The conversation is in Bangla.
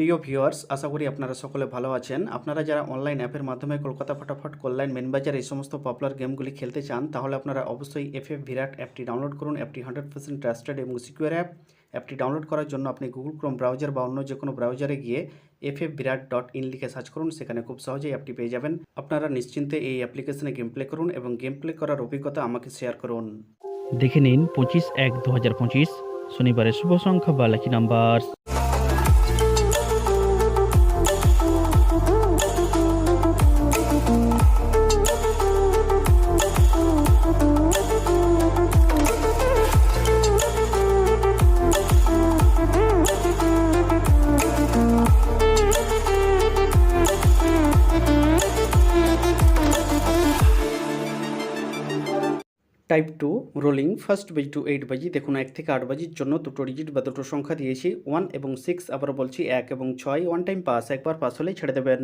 প্রিয় ভিউয়ার্স, আশা করি আপনারা সকলে ভালো আছেন। আপনারা যারা অনলাইন অ্যাপের মাধ্যমে কলকাতা ফটাফট, কল্যাণ, মেনবাজার এই সমস্ত পপুলার গেমগুলি খেলতে চান, তাহলে আপনারা অবশ্যই এফএফ ভিরাট অ্যাপটি ডাউনলোড করুন। অ্যাপটি 100% ট্রাস্টেড এবং সিকিউর অ্যাপ। অ্যাপটি ডাউনলোড করার জন্য আপনি গুগল ক্রোম ব্রাউজার বা অন্য যে কোনো ব্রাউজারে গিয়ে ffvirat.in লিখে সার্চ করুন। সেখানে খুব সহজেই অ্যাপটি পেয়ে যাবেন। আপনারা নিশ্চিন্তে এই অ্যাপ্লিকেশনে গেম প্লে করুন এবং গেম প্লে করার অভিজ্ঞতা আমাকে শেয়ার করুন। দেখে নিন 25/1/2025 শনিবারের শুভ সংখ্যা বা lucky number. Type 2 rolling first বাজি টু 8 বাজি। দেখুন 1 থেকে 8 বাজির জন্য দুটো ডিজিট বা দুটো সংখ্যা দিয়েছি 1 এবং 6। আবার বলছি 1 এবং 6 ওয়ান টাইম পাস, একবার পাস হলেই ছেড়ে দেবেন।